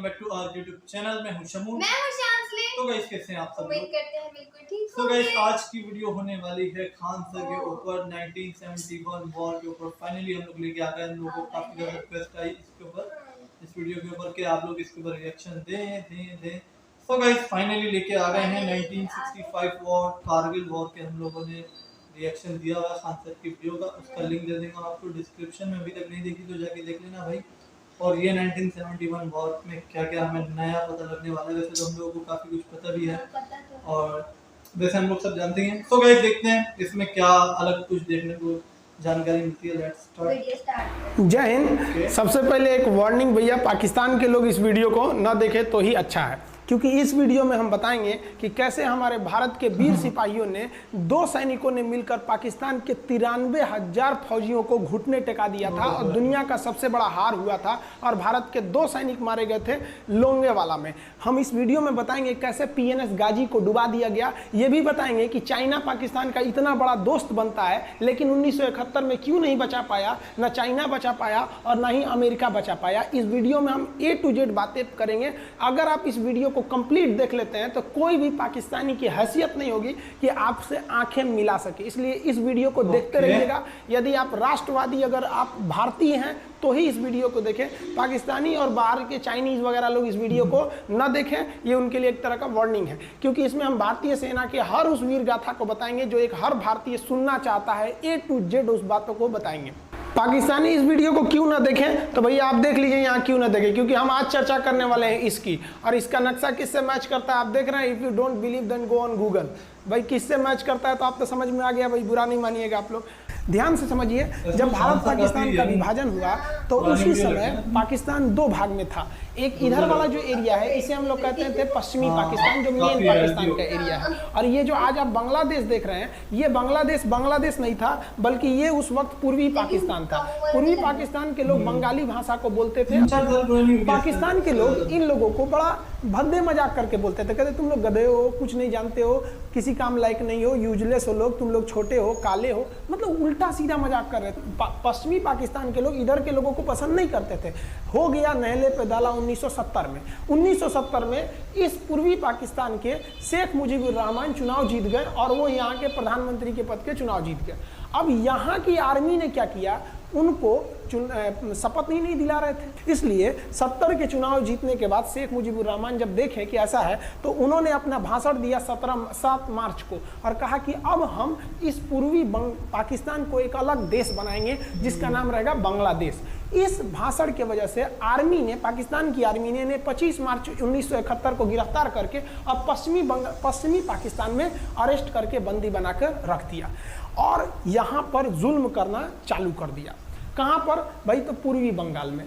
Back to our YouTube channel. मैं हूं शमू। मैं हूं शांसली। तो गाइस कैसे हैं आप सब? उम्मीद करते हैं बिल्कुल ठीक तो होंगे। गाइस आज की वीडियो होने वाली है खान सर के ऊपर 1971 वॉर के ऊपर। फाइनली हम लोग लेके आ गए। हम लोगों को काफी ज्यादा रिक्वेस्ट आई इसके ऊपर, इस वीडियो के ऊपर कि आप लोग इसके ऊपर रिएक्शन दें। तो गाइस फाइनली लेके आ गए हैं 1965 वॉर, कारगिल वॉर के हम लोगों ने रिएक्शन दिया हुआ खान सर की वीडियो का। उसका लिंक दे देंगे आपको डिस्क्रिप्शन में। अभी तक नहीं देखी तो जाके देख लेना भाई। और ये 1971 वॉर में क्या क्या हमें नया पता लगने वाला है। वैसे तो हम लोगों को काफी कुछ पता भी है और वैसे हम लोग सब जानते हैं। तो गाइस देखते हैं इसमें क्या अलग कुछ देखने को जानकारी मिलती है। Let's start. जय हिंद। सबसे पहले एक वार्निंग भैया, पाकिस्तान के लोग इस वीडियो को न देखें तो ही अच्छा है, क्योंकि इस वीडियो में हम बताएंगे कि कैसे हमारे भारत के वीर सिपाहियों ने 2 सैनिकों ने मिलकर पाकिस्तान के 93,000 फौजियों को घुटने टेका दिया था और दुनिया का सबसे बड़ा हार हुआ था और भारत के 2 सैनिक मारे गए थे लोंगेवाला में। हम इस वीडियो में बताएंगे कैसे PNS गाजी को डुबा दिया गया। ये भी बताएंगे कि चाइना पाकिस्तान का इतना बड़ा दोस्त बनता है लेकिन 1971 में क्यों नहीं बचा पाया, न चाइना बचा पाया और न ही अमेरिका बचा पाया। इस वीडियो में हम A to Z बातें करेंगे। अगर आप इस वीडियो को कंप्लीट देख लेते हैं तो कोई भी पाकिस्तानी की हैसियत नहीं होगी कि आपसे आंखें मिला सके, इसलिए इस वीडियो को देखते रहिएगा। यदि आप राष्ट्रवादी, अगर आप भारतीय हैं तो ही इस वीडियो को देखें। पाकिस्तानी और बाहर के चाइनीज वगैरह लोग इस वीडियो को न देखें, ये उनके लिए एक तरह का वार्निंग है, क्योंकि इसमें हम भारतीय सेना के हर उस वीर गाथा को बताएंगे जो एक हर भारतीय सुनना चाहता है। A to Z उस बातों को बताएंगे। पाकिस्तानी इस वीडियो को क्यों ना देखें तो भैया आप देख लीजिए यहाँ क्यों ना देखें, क्योंकि हम आज चर्चा करने वाले हैं इसकी, और इसका नक्शा किससे मैच करता है आप देख रहे हैं। If you don't believe then go on Google. भाई किससे मैच करता है तो आप तो समझ में आ गया भाई, बुरा नहीं मानिएगा आप लोग। ध्यान से समझिए, जब भारत पाकिस्तान का विभाजन हुआ तो उसी समय पाकिस्तान 2 भाग में था। एक इधर वाला जो एरिया है इसे हम लोग कहते थे पश्चिमी पाकिस्तान, जो मेन पाकिस्तान का एरिया है। और ये जो आज आप बांग्लादेश देख रहे हैं, ये बांग्लादेश नहीं था, बल्कि ये उस वक्त पूर्वी पाकिस्तान था। पूर्वी पाकिस्तान के लोग बंगाली भाषा को बोलते थे। पाकिस्तान के लोग इन लोगों को बड़ा भद्दे मजाक करके बोलते थे, कहते तुम लोग गधे हो, कुछ नहीं जानते हो, किसी काम लायक नहीं हो, यूजलेस हो लोग, तुम लोग छोटे हो, काले हो, मतलब उल्टा सीधा मजाक कर रहे थे। पश्चिमी पाकिस्तान के लोग इधर के लोगों को पसंद नहीं करते थे। हो गया नहले पे दाला 1970 में। 1970 में इस पूर्वी पाकिस्तान के शेख मुजीबुर रहमान चुनाव जीत गए और वो यहाँ के प्रधानमंत्री के पद के चुनाव जीत गए। अब यहाँ की आर्मी ने क्या किया, उनको शपथ ही नहीं दिला रहे थे। इसलिए 70 के चुनाव जीतने के बाद शेख मुजीबुर रहमान जब देखे कि ऐसा है तो उन्होंने अपना भाषण दिया 7 मार्च को और कहा कि अब हम इस पूर्वी पाकिस्तान को एक अलग देश बनाएंगे जिसका नाम रहेगा बांग्लादेश। इस भाषण के वजह से आर्मी ने, पाकिस्तान की आर्मी ने 25 मार्च 1971 को गिरफ्तार करके अब पश्चिमी पाकिस्तान में अरेस्ट करके बंदी बनाकर रख दिया और यहाँ पर जुल्म करना चालू कर दिया। कहाँ पर भाई? तो पूर्वी बंगाल में,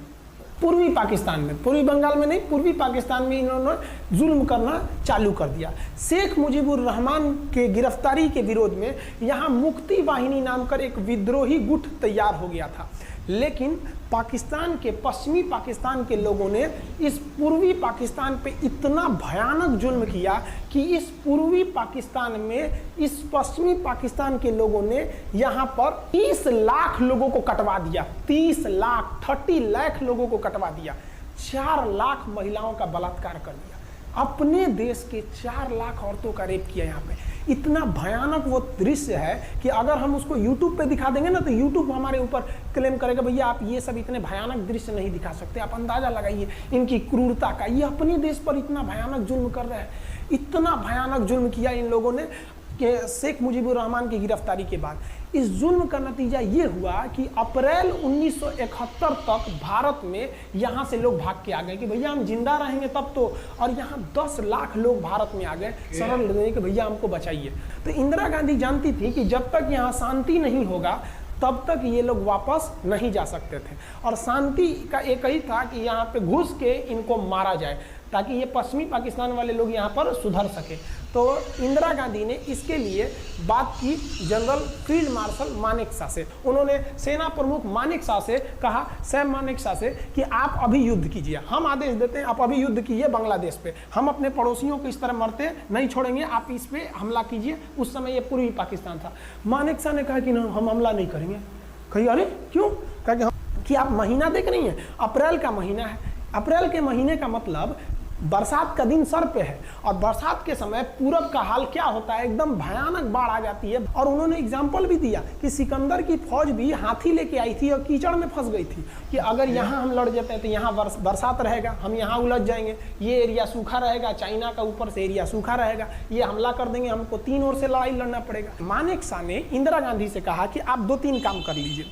पूर्वी पाकिस्तान में, पूर्वी बंगाल में नहीं, पूर्वी पाकिस्तान में इन्होंने जुल्म करना चालू कर दिया। शेख मुजीबुर रहमान के गिरफ्तारी के विरोध में यहाँ मुक्ति वाहिनी नाम कर एक विद्रोही गुट तैयार हो गया था, लेकिन पाकिस्तान के, पश्चिमी पाकिस्तान के लोगों ने इस पूर्वी पाकिस्तान पे इतना भयानक जुल्म किया कि इस पूर्वी पाकिस्तान में इस पश्चिमी पाकिस्तान के लोगों ने यहाँ पर 30 लाख लोगों को कटवा दिया। 30 लाख लोगों को कटवा दिया। 4 लाख महिलाओं का बलात्कार कर दिया। अपने देश के 4 लाख औरतों का रेप किया यहाँ पे। इतना भयानक वो दृश्य है कि अगर हम उसको YouTube पे दिखा देंगे ना तो YouTube हमारे ऊपर क्लेम करेगा, भैया आप ये सब इतने भयानक दृश्य नहीं दिखा सकते। आप अंदाजा लगाइए इनकी क्रूरता का। ये अपने देश पर इतना भयानक जुल्म कर रहे हैं। इतना भयानक जुल्म किया इन लोगों ने कि शेख मुजीबुर रहमान की गिरफ्तारी के बाद इस जुल्म का नतीजा ये हुआ कि अप्रैल 1971 तक भारत में यहाँ से लोग भाग के आ गए कि भैया हम जिंदा रहेंगे तब तो। और यहाँ 10 लाख लोग भारत में आ गए शरण लेने के, भैया हमको बचाइए। तो इंदिरा गांधी जानती थी कि जब तक यहाँ शांति नहीं होगा तब तक ये लोग वापस नहीं जा सकते थे, और शांति का एक ही था कि यहाँ पे घुस के इनको मारा जाए ताकि ये पश्चिमी पाकिस्तान वाले लोग यहाँ पर सुधर सके। तो इंदिरा गांधी ने इसके लिए बात की जनरल फील्ड मार्शल मानेकशॉ से। उन्होंने सेना प्रमुख मानेकशॉ से कहा, सैम मानेकशॉ से, कि आप अभी युद्ध कीजिए, हम आदेश देते हैं आप अभी युद्ध कीजिए बांग्लादेश पे, हम अपने पड़ोसियों को इस तरह मरते नहीं छोड़ेंगे, आप इस पे हमला कीजिए। उस समय ये पूर्वी पाकिस्तान था। मानेकशॉ ने कहा कि ना हम हमला नहीं करेंगे। कही अरे क्यों? कहा कि आप महीना देख रही हैं, अप्रैल का महीना है, अप्रैल के महीने का मतलब बरसात का दिन सर पे है, और बरसात के समय पूरब का हाल क्या होता है, एकदम भयानक बाढ़ आ जाती है। और उन्होंने एग्जाम्पल भी दिया कि सिकंदर की फौज भी हाथी लेके आई थी और कीचड़ में फंस गई थी कि अगर यहाँ हम लड़ जाते हैं तो यहाँ बरसात रहेगा, हम यहाँ उलझ जाएंगे, ये एरिया सूखा रहेगा, चाइना का ऊपर से एरिया सूखा रहेगा, ये हमला कर देंगे, हमको 3 ओर से लड़ाई लड़ना पड़ेगा। मानेकशॉ ने इंदिरा गांधी से कहा कि आप 2-3 काम कर लीजिए।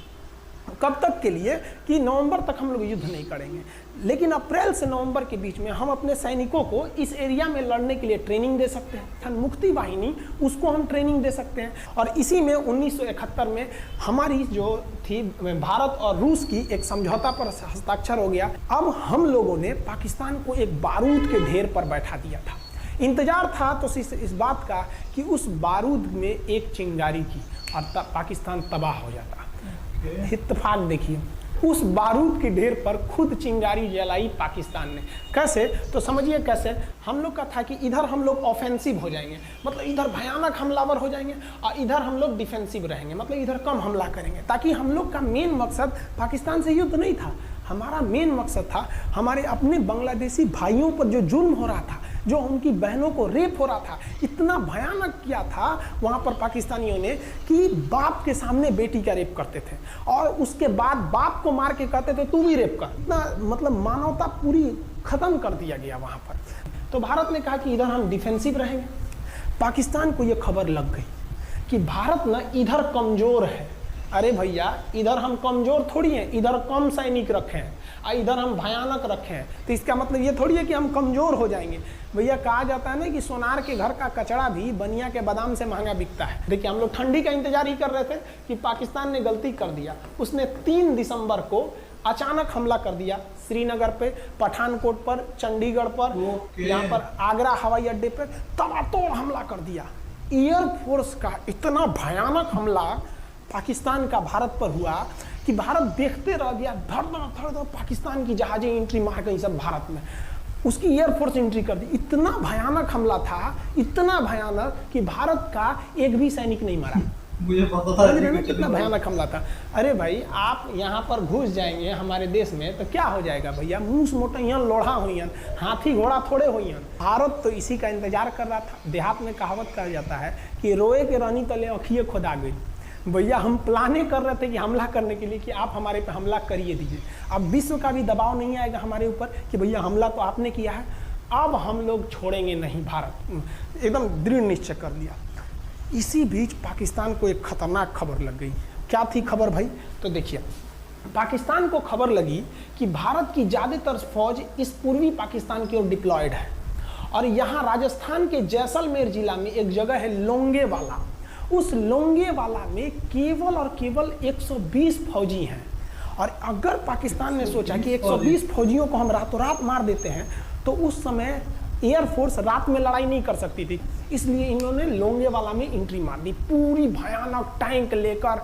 कब तक के लिए कि नवंबर तक हम लोग युद्ध नहीं करेंगे, लेकिन अप्रैल से नवंबर के बीच में हम अपने सैनिकों को इस एरिया में लड़ने के लिए ट्रेनिंग दे सकते हैं। मुक्ति वाहिनी उसको हम ट्रेनिंग दे सकते हैं। और इसी में 1971 में हमारी जो थी भारत और रूस की एक समझौता पर हस्ताक्षर हो गया। अब हम लोगों ने पाकिस्तान को एक बारूद के ढेर पर बैठा दिया था। इंतजार था तो इस बात का कि उस बारूद में एक चिंगारी की और पाकिस्तान तबाह हो जाता। इत्तेफाक देखिए, उस बारूद के ढेर पर खुद चिंगारी जलाई पाकिस्तान ने। कैसे, तो समझिए कैसे। हम लोग का था कि इधर हम लोग ऑफेंसिव हो जाएंगे, मतलब इधर भयानक हमलावर हो जाएंगे, और इधर हम लोग डिफेंसिव रहेंगे, मतलब इधर कम हमला करेंगे, ताकि हम लोग का मेन मकसद पाकिस्तान से युद्ध नहीं था। हमारा मेन मकसद था हमारे अपने बांग्लादेशी भाइयों पर जो जुल्म हो रहा था, जो उनकी बहनों को रेप हो रहा था, इतना भयानक किया था वहाँ पर पाकिस्तानियों ने कि बाप के सामने बेटी का रेप करते थे, और उसके बाद बाप को मार के कहते थे तू भी रेप कर। इतना मतलब मानवता पूरी खत्म कर दिया गया वहाँ पर। तो भारत ने कहा कि इधर हम डिफेंसिव रहेंगे। पाकिस्तान को ये खबर लग गई कि भारत ना इधर कमज़ोर है। अरे भैया, इधर हम कमज़ोर थोड़ी हैं, इधर कम सैनिक रखे हैं और इधर हम भयानक रखे हैं, तो इसका मतलब ये थोड़ी है कि हम कमज़ोर हो जाएंगे। भैया कहा जाता है ना कि सोनार के घर का कचड़ा भी बनिया के बादाम से महंगा बिकता है। देखिए, हम लोग ठंडी का इंतजार ही कर रहे थे कि पाकिस्तान ने गलती कर दिया। उसने 3 दिसंबर को अचानक हमला कर दिया श्रीनगर पे, पठानकोट पर, चंडीगढ़ पर, यहाँ पर आगरा हवाई अड्डे पर तबातोड़ हमला कर दिया। एयरफोर्स का इतना भयानक हमला पाकिस्तान का भारत पर हुआ कि भारत देखते रह गया। धड़ धड़ पाकिस्तान की जहाजें एंट्री मार गई सब भारत में, उसकी एयरफोर्स एंट्री कर दी। इतना भयानक हमला था, इतना भयानक कि भारत का एक भी सैनिक नहीं मरा। मुझे पता था कितना भयानक हमला था। अरे भाई, आप यहाँ पर घुस जाएंगे हमारे देश में तो क्या हो जाएगा भैया, मूस मोटैया लोढ़ा हुईन, हाथी घोड़ा थोड़े हुईन। भारत तो इसी का इंतजार कर रहा था। देहात में कहावत कहा जाता है कि रोए के रानी तले अखिए खुदा गई। भैया, हम प्लाने कर रहे थे कि हमला करने के लिए कि आप हमारे पे हमला करिए दीजिए। अब विश्व का भी दबाव नहीं आएगा हमारे ऊपर कि भैया हमला तो आपने किया है, अब हम लोग छोड़ेंगे नहीं। भारत एकदम दृढ़ निश्चय कर लिया। इसी बीच पाकिस्तान को एक खतरनाक खबर लग गई। क्या थी खबर भाई? तो देखिए, पाकिस्तान को खबर लगी कि भारत की ज़्यादातर फौज इस पूर्वी पाकिस्तान की ओर डिप्लॉयड है, और यहाँ राजस्थान के जैसलमेर जिला में एक जगह है लोंगेवाला। उस लोंगेवाला में केवल और केवल 120 फौजी हैं। और अगर पाकिस्तान ने सोचा कि 120 फौजियों को हम रातों रात मार देते हैं तो उस समय एयरफोर्स रात में लड़ाई नहीं कर सकती थी, इसलिए इन्होंने लोंगेवाला में एंट्री मार दी। पूरी भयानक टैंक लेकर,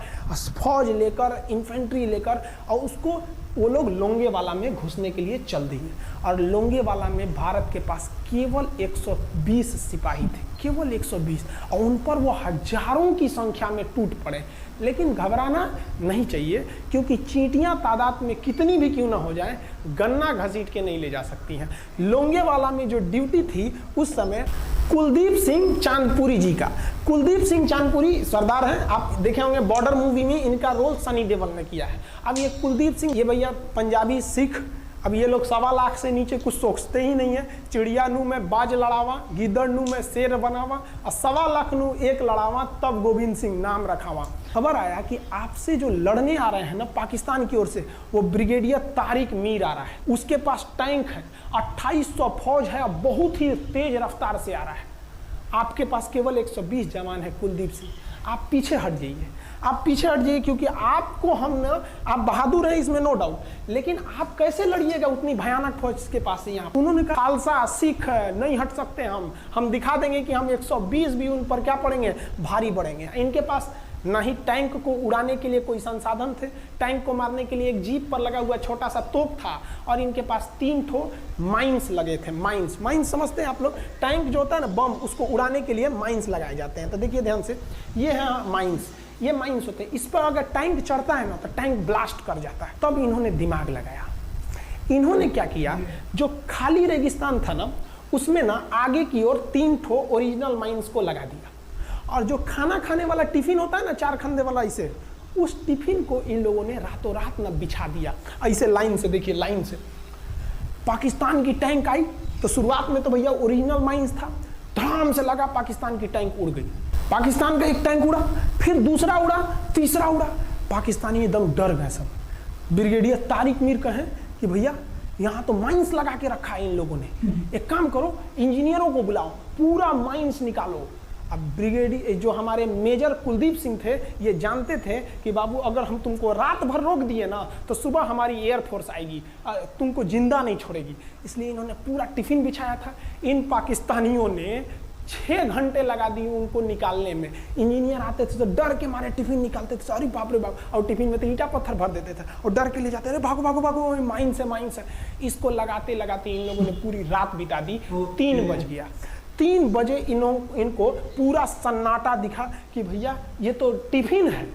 फौज लेकर, इन्फेंट्री लेकर, और उसको वो लोग लोंगेवाला में घुसने के लिए चल दिए। और लोंगेवाला में भारत के पास केवल 120 सिपाही थे, केवल 120, और उन पर वो हजारों की संख्या में टूट पड़े। लेकिन घबराना नहीं चाहिए, क्योंकि चींटियां तादाद में कितनी भी क्यों ना हो जाए, गन्ना घसीट के नहीं ले जा सकती हैं। लोंगेवाला में जो ड्यूटी थी उस समय कुलदीप सिंह चांदपुरी जी का। कुलदीप सिंह चांदपुरी सरदार हैं, आप देखे होंगे बॉर्डर मूवी में इनका रोल सनी देओल ने किया है। अब ये कुलदीप सिंह, ये भैया पंजाबी सिख, अब ये लोग 1.25 लाख से नीचे कुछ सोचते ही नहीं है। चिड़िया नू में बाज लड़ावा, गिदड़ नू में शेर बनावा, और 1.25 लाख नू एक लड़ावा, तब गोविंद सिंह नाम रखावा। खबर आया कि आपसे जो लड़ने आ रहे हैं ना पाकिस्तान की ओर से, वो ब्रिगेडियर तारिक मीर आ रहा है। उसके पास टैंक है, 2800 फौज है, बहुत ही तेज रफ्तार से आ रहा है। आपके पास केवल 120 जवान है कुलदीप सिंह, आप पीछे हट जाइए, आप पीछे हट जाइए, क्योंकि आपको हम ना, आप बहादुर हैं इसमें नो डाउट, लेकिन आप कैसे लड़िएगा उतनी भयानक फौज के पास यहाँ। उन्होंने कहा खालसा सिख नहीं हट सकते, हम दिखा देंगे कि हम 120 भी उन पर क्या पड़ेंगे, भारी पड़ेंगे। इनके पास ना ही टैंक को उड़ाने के लिए कोई संसाधन थे, टैंक को मारने के लिए एक जीप पर लगा हुआ छोटा सा तोप था, और इनके पास 3 ठो माइंस लगे थे। माइंस समझते हैं आप लोग? टैंक जो होता है ना, बम, उसको उड़ाने के लिए माइंस लगाए जाते हैं। तो देखिए ध्यान से, ये है माइंस, ये माइंस होते हैं। इस पर अगर टैंक चढ़ता है ना तो टैंक ब्लास्ट कर जाता है। तब इन्होंने दिमाग लगाया, इन्होंने क्या किया, जो खाली रेगिस्तान था ना उसमें ना आगे की ओर 3 ठो ओरिजिनल माइंस को लगा दिया, और जो खाना खाने वाला टिफिन होता है ना 4 खंडे वाला, इसे उस टिफिन को इन लोगों ने रातों रात ना बिछा दिया। ऐसे लाइन से देखिए, लाइन से पाकिस्तान की टैंक आई तो शुरुआत में तो भैया ओरिजिनल माइंस था, धड़ाम से लगा, पाकिस्तान की टैंक उड़ गई। पाकिस्तान का एक टैंक उड़ा, फिर दूसरा उड़ा, तीसरा उड़ा, पाकिस्तानी एकदम डर गए सब। ब्रिगेडियर तारिक मीर कहें कि भैया यहाँ तो माइंस लगा के रखा है इन लोगों ने, एक काम करो इंजीनियरों को बुलाओ, पूरा माइंस निकालो। अब ब्रिगेडियर जो हमारे मेजर कुलदीप सिंह थे ये जानते थे कि बाबू अगर हम तुमको रात भर रोक दिए ना तो सुबह हमारी एयरफोर्स आएगी, तुमको जिंदा नहीं छोड़ेगी, इसलिए इन्होंने पूरा टिफिन बिछाया था। इन पाकिस्तानियों ने 6 घंटे लगा दिए उनको निकालने में। इंजीनियर आते थे तो डर के मारे टिफिन निकालते थे, अरे बाप रे बाप, और टिफिन में तो ईंटा पत्थर भर देते थे और डर के ले जाते, अरे भागो भागो भागो, माइंस है माइंस है। इसको लगाते लगाते इन लोगों ने पूरी रात बिता दी। 3 बज गया, 3 बजे इनको पूरा सन्नाटा दिखा कि भैया ये तो टिफिन है,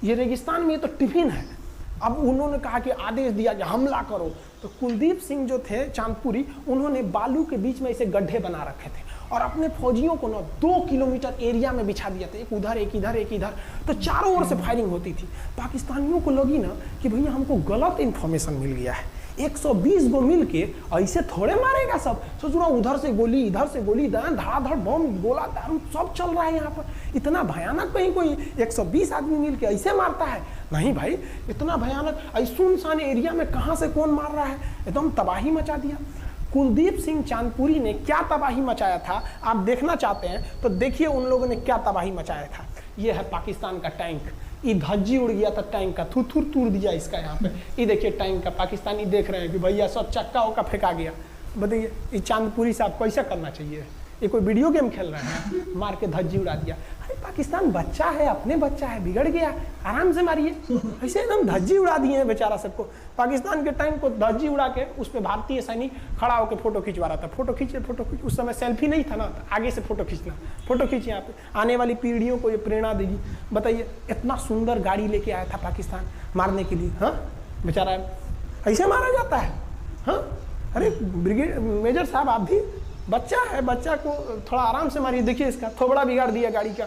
ये रेगिस्तान में ये तो टिफिन है। अब उन्होंने कहा कि आदेश दिया कि हमला करो, तो कुलदीप सिंह जो थे चांदपुरी, उन्होंने बालू के बीच में ऐसे गड्ढे बना रखे थे और अपने फौजियों को ना 2 किलोमीटर एरिया में बिछा दिया था, एक उधर एक इधर एक इधर, तो चारों ओर से फायरिंग होती थी। पाकिस्तानियों को लगी ना कि भैया हमको गलत इंफॉर्मेशन मिल गया है, 120 गो मिल के ऐसे थोड़े मारेगा सब, सोच रहा उधर से गोली इधर से गोली, धड़ाधड़ बम गोला दारू सब चल रहा है यहाँ पर, इतना भयानक कहीं कोई 120 आदमी मिल के ऐसे मारता है? नहीं भाई, इतना भयानक सुनसान एरिया में कहाँ से कौन मार रहा है, एकदम तबाही मचा दिया। कुलदीप सिंह चांदपुरी ने क्या तबाही मचाया था आप देखना चाहते हैं तो देखिए उन लोगों ने क्या तबाही मचाया था। ये है पाकिस्तान का टैंक, ये धज्जी उड़ गया था टैंक का, थुथुर तोड़ दिया इसका यहाँ पे। ये देखिए टैंक का, पाकिस्तानी देख रहे हैं कि भैया सब चक्का उक्का फेंका गया। बताइए ये चांदपुरी साहब कैसा करना चाहिए, ये कोई वीडियो गेम खेल रहे हैं, मार के धज्जी उड़ा दिया। अरे पाकिस्तान बच्चा है, अपने बच्चा है, बिगड़ गया, आराम से मारिए, ऐसे एकदम धज्जी उड़ा दिए हैं बेचारा सबको। पाकिस्तान के टैंक को धज्जी उड़ा के उस पर भारतीय सैनिक खड़ा होकर फोटो खिंचवा रहा था, फोटो खींच, उस समय सेल्फी नहीं था ना, तो आगे से फोटो खींचना, फोटो खींचे यहाँ पे, आने वाली पीढ़ियों को ये प्रेरणा देगी। बताइए इतना सुंदर गाड़ी लेके आया था पाकिस्तान मारने के लिए, हाँ बेचारा ऐसे मारा जाता है, हाँ। अरे ब्रिगेड मेजर साहब आप भी, बच्चा है, बच्चा को थोड़ा आराम से मारिए, देखिए इसका थोबड़ा बिगाड़ दिया गाड़ी का,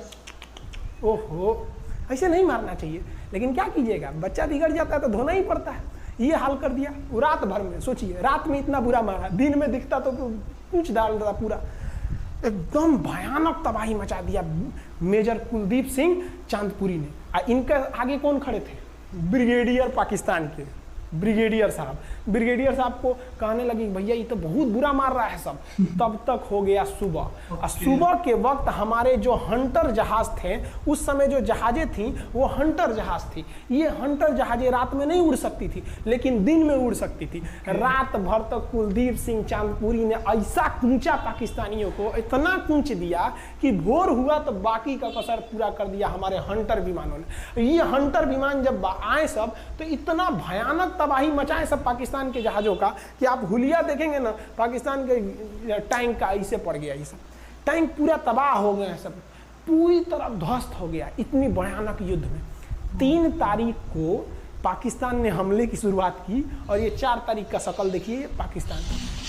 ओहो ऐसे नहीं मारना चाहिए। लेकिन क्या कीजिएगा, बच्चा बिगड़ जाता है तो धोना ही पड़ता है। ये हाल कर दिया रात भर में, सोचिए रात में इतना बुरा मारा, दिन में दिखता तो कुछ डाल रहा पूरा, एकदम भयानक तबाही मचा दिया मेजर कुलदीप सिंह चांदपुरी ने। इनके आगे कौन खड़े थे, ब्रिगेडियर पाकिस्तान के ब्रिगेडियर साहब को कहने लगी भैया ये तो बहुत बुरा मार रहा है सब। तब तक हो गया सुबह, और सुबह के वक्त हमारे जो हंटर जहाज थे, उस समय जो जहाजें थी वो हंटर जहाज थी। ये हंटर जहाजें रात में नहीं उड़ सकती थी लेकिन दिन में उड़ सकती थी। रात भर तक कुलदीप सिंह चांदपुरी ने ऐसा कूचा पाकिस्तानियों को, इतना कूच दिया कि भोर हुआ तो बाकी का कसर पूरा कर दिया हमारे हंटर विमानों ने। ये हंटर विमान जब आए सब तो इतना भयानक तबाही मचाए सब पाकिस्तान के जहाजों का कि आप हुलिया देखेंगे ना, पाकिस्तान के टैंक का ऐसे पड़ गया, ये सब टैंक पूरा तबाह हो गया, सब पूरी तरह ध्वस्त हो गया इतनी भयानक युद्ध में। 3 तारीख को पाकिस्तान ने हमले की शुरुआत की और ये 4 तारीख का शकल देखिए पाकिस्तान,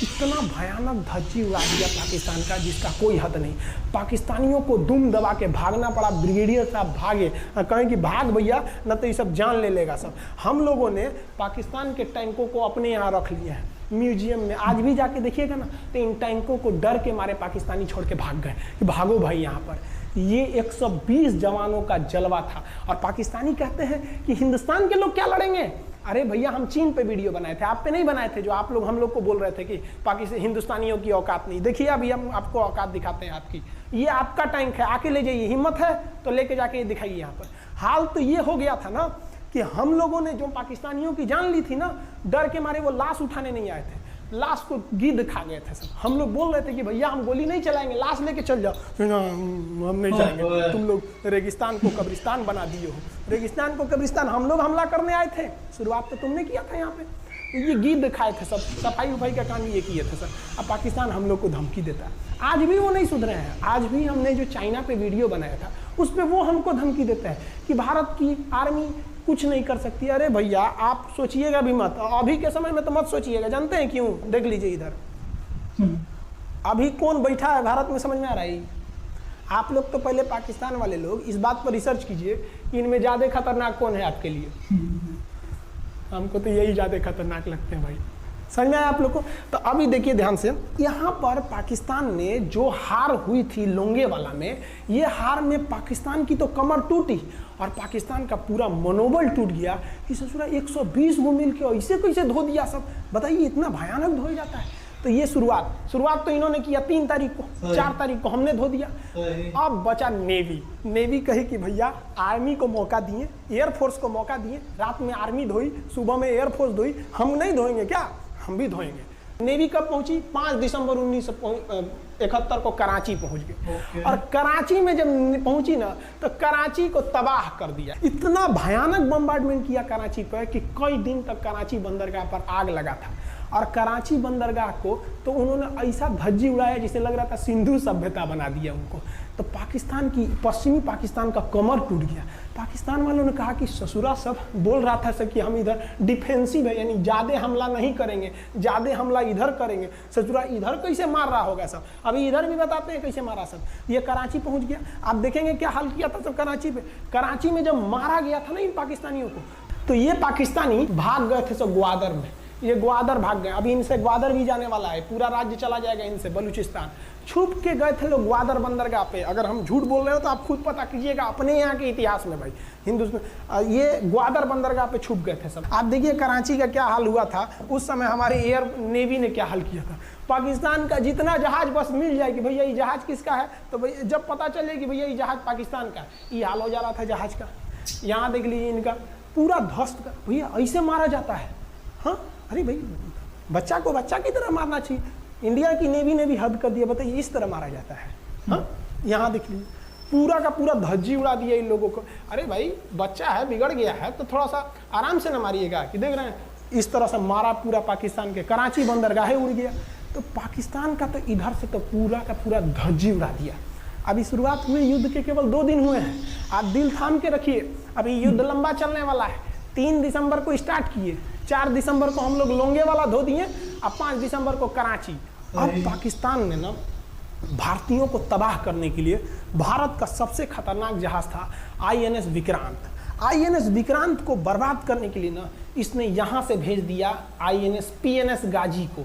इतना भयानक धज्जी उड़ा दिया पाकिस्तान का जिसका कोई हद नहीं। पाकिस्तानियों को दुम दबा के भागना पड़ा, ब्रिगेडियर साहब भागे, कहें कि भाग भैया न तो ये सब जान ले लेगा सब। हम लोगों ने पाकिस्तान के टैंकों को अपने यहाँ रख लिया है म्यूजियम में, आज भी जाके देखिएगा ना तो इन टैंकों को डर के मारे पाकिस्तानी छोड़ के भाग गए कि भागो भाई यहाँ पर। ये 120 जवानों का जलवा था। और पाकिस्तानी कहते हैं कि हिंदुस्तान के लोग क्या लड़ेंगे। अरे भैया हम चीन पे वीडियो बनाए थे, आप पे नहीं बनाए थे, जो आप लोग हम लोग को बोल रहे थे कि पाकिस्तान हिंदुस्तानियों की औकात नहीं। देखिए अभी हम आपको औकात दिखाते हैं आपकी, ये आपका टैंक है, आके ले जाइए, हिम्मत है तो लेके जाके ये दिखाइए यहाँ पर। हाल तो ये हो गया था ना कि हम लोगों ने जो पाकिस्तानियों की जान ली थी ना, डर के मारे वो लाश उठाने नहीं आए थे, लाश को गिद्ध खा गए थे सब। हम लोग बोल रहे थे कि भैया हम गोली नहीं चलाएंगे, लाश लेके चल जाओ, हम नहीं जाएंगे, तुम लोग रेगिस्तान को कब्रिस्तान बना दिए हो। रेगिस्तान को कब्रिस्तान हम लोग हमला करने आए थे, शुरुआत तो तुमने किया था यहाँ पे, ये गिद्ध खाए थे सब, सफाई उफाई का काम ये किए थे सर। अब पाकिस्तान हम लोग को धमकी देता है, आज भी वो नहीं सुधरे हैं। आज भी हमने जो चाइना पे वीडियो बनाया था उस पर वो हमको धमकी देता है कि भारत की आर्मी कुछ नहीं कर सकती। अरे भैया आप सोचिएगा भी मत, अभी के समय में तो मत सोचिएगा। जानते हैं क्यों? देख लीजिए इधर अभी कौन बैठा है भारत में, समझ में आ रहा है? आप लोग तो पहले पाकिस्तान वाले लोग इस बात पर रिसर्च कीजिए कि इनमें ज़्यादा खतरनाक कौन है आपके लिए। हमको तो यही ज़्यादा खतरनाक लगते हैं भाई, समझ में आया आप लोग को? तो अभी देखिए ध्यान से, यहाँ पर पाकिस्तान ने जो हार हुई थी लोंगेवाला में, ये हार में पाकिस्तान की तो कमर टूटी और पाकिस्तान का पूरा मनोबल टूट गया कि ससुरा 120 गो मिल के ऐसे कैसे धो दिया सब। बताइए इतना भयानक धो जाता है। तो ये शुरुआत तो इन्होंने किया 3 तारीख को, 4 तारीख को हमने धो दिया। अब बचा नेवी कही कि भैया आर्मी को मौका दिए, एयरफोर्स को मौका दिए, रात में आर्मी धोई, सुबह में एयरफोर्स धोई, हम नहीं धोएंगे क्या? हम भी धोएंगे। नेवी कब पहुंची? 5 दिसंबर 1971 को कराची पहुंच गए। और कराची में जब पहुंची ना तो कराची को तबाह कर दिया। इतना भयानक बम्बार्डमेंट किया कराची पर कि कई दिन तक कराची बंदरगाह पर आग लगा था। और कराची बंदरगाह को तो उन्होंने ऐसा धज्जी उड़ाया जिसे लग रहा था सिंधु सभ्यता बना दिया उनको। तो पाकिस्तान की, पश्चिमी पाकिस्तान का कमर टूट गया। पाकिस्तान वालों ने कहा कि ससुरा सब बोल रहा था सब कि हम इधर डिफेंसिव है, यानी ज़्यादा हमला नहीं करेंगे, ज़्यादा हमला इधर करेंगे। ससुरा इधर कैसे मार रहा होगा सब, अभी इधर भी बताते हैं कैसे मारा सब। ये कराची पहुंच गया। आप देखेंगे क्या हाल किया था सब कराची पे। कराची में जब मारा गया था ना इन पाकिस्तानियों को, तो ये पाकिस्तानी भाग गए थे सब ग्वादर में। ये ग्वादर भाग गए। अभी इनसे ग्वादर भी जाने वाला है, पूरा राज्य चला जाएगा इनसे, बलूचिस्तान। छुप के गए थे लोग ग्वादर बंदरगाह पे। अगर हम झूठ बोल रहे हो तो आप खुद पता कीजिएगा अपने यहाँ के इतिहास में भाई, हिंदुस्तान। ये ग्वादर बंदरगाह पे छुप गए थे सब। आप देखिए कराची का क्या हाल हुआ था उस समय। हमारे एयर नेवी ने क्या हाल किया था। पाकिस्तान का जितना जहाज बस मिल जाए कि भैया ये जहाज किसका है, तो भैया जब पता चले कि भैया ये जहाज पाकिस्तान का, ये हाल हो जा रहा था जहाज का। यहाँ देख लीजिए इनका पूरा ध्वस्त का। भैया ऐसे मारा जाता है? हाँ, अरे भाई बच्चा को बच्चा की तरह मारना चाहिए। इंडिया की नेवी ने भी हद कर दिया। बताइए इस तरह मारा जाता है? हाँ, यहाँ देख लीजिए पूरा का पूरा धज्जी उड़ा दिया इन लोगों को। अरे भाई बच्चा है, बिगड़ गया है तो थोड़ा सा आराम से ना मारिएगा कि देख रहे हैं इस तरह से मारा पूरा पाकिस्तान के। कराची बंदरगाह उड़ गया। तो पाकिस्तान का तो इधर से तो पूरा का पूरा धज्जी उड़ा दिया। अभी शुरुआत हुई युद्ध के केवल 2 दिन हुए हैं। आप दिल थाम के रखिए, अभी युद्ध लंबा चलने वाला है। 3 दिसंबर को स्टार्ट किए, 4 दिसंबर को हम लोग लोंगेवाला धो दिए, अब 5 दिसंबर को कराची। अब पाकिस्तान ने ना भारतीयों को तबाह करने के लिए, भारत का सबसे खतरनाक जहाज था INS विक्रांत। INS विक्रांत को बर्बाद करने के लिए ना इसने यहाँ से भेज दिया INS PNS गाजी को।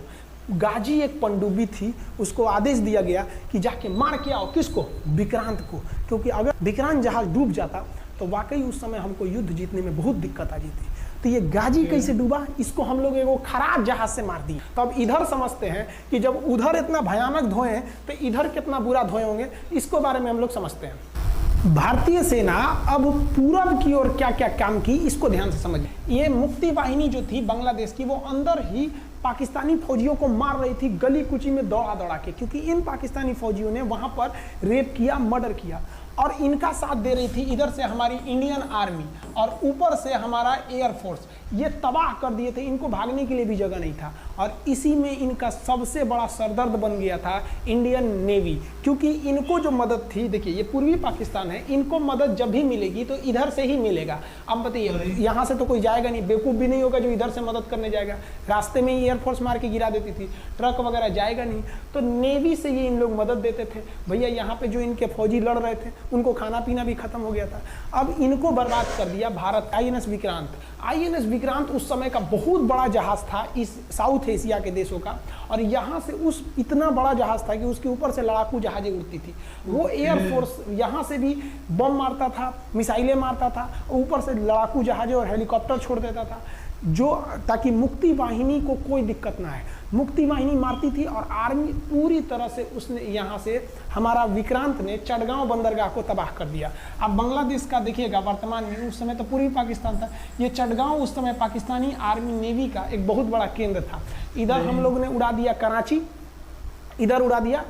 गाजी एक पनडुब्बी थी, उसको आदेश दिया गया कि जाके मार के आओ किसको? विक्रांत को। क्योंकि अगर विक्रांत जहाज डूब जाता तो वाकई उस समय हमको युद्ध जीतने में बहुत दिक्कत आ जाती। तो ये गाजी कैसे डूबा, इसको हम लोग एक खराब जहाज से मार दिए। तो अब इधर समझते हैं कि जब उधर इतना भयानक धोए तो इधर कितना बुरा धोए होंगे, इसको बारे में हम लोग समझते हैं। भारतीय सेना अब पूरब की ओर क्या क्या काम की, इसको ध्यान से समझिए। ये मुक्ति वाहिनी जो थी बांग्लादेश की, वो अंदर ही पाकिस्तानी फौजियों को मार रही थी गली कुची में दौड़ा दौड़ा के, क्योंकि इन पाकिस्तानी फौजियों ने वहां पर रेप किया, मर्डर किया। और इनका साथ दे रही थी इधर से हमारी इंडियन आर्मी और ऊपर से हमारा एयरफोर्स। ये तबाह कर दिए थे, इनको भागने के लिए भी जगह नहीं था। और इसी में इनका सबसे बड़ा सरदर्द बन गया था इंडियन नेवी, क्योंकि इनको जो मदद थी, देखिए ये पूर्वी पाकिस्तान है, इनको मदद जब भी मिलेगी तो इधर से ही मिलेगा। अब बताइए यहाँ से तो कोई जाएगा नहीं, बेवकूफ़ भी नहीं होगा जो इधर से मदद करने जाएगा। रास्ते में ही एयरफोर्स मार के गिरा देती थी, ट्रक वगैरह जाएगा नहीं। तो नेवी से ये इन लोग मदद देते थे। भैया यहाँ पे जो इनके फौजी लड़ रहे थे उनको खाना पीना भी खत्म हो गया था। अब इनको बर्बाद कर दिया भारत। INS विक्रांत, INS विक्रांत उस समय का बहुत बड़ा जहाज था इस साउथ एशिया के देशों का। और यहाँ से उस इतना बड़ा जहाज था कि उसके ऊपर से लड़ाकू जहाजें उड़ती थी। वो एयरफोर्स यहाँ से भी बम मारता था, मिसाइलें मारता था, ऊपर से लड़ाकू जहाजें और हेलीकॉप्टर छोड़ देता था, जो ताकि मुक्ति वाहिनी को कोई दिक्कत ना है। मुक्ति वाहिनी मारती थी और आर्मी पूरी तरह से उसने यहाँ से हमारा विक्रांत ने चटगांव बंदरगाह को तबाह कर दिया। अब बांग्लादेश का देखिएगा वर्तमान में, उस समय तो पूर्वी पाकिस्तान था, ये चटगांव उस समय पाकिस्तानी आर्मी नेवी का एक बहुत बड़ा केंद्र था। इधर हम लोग ने उड़ा दिया कराची, इधर उड़ा दिया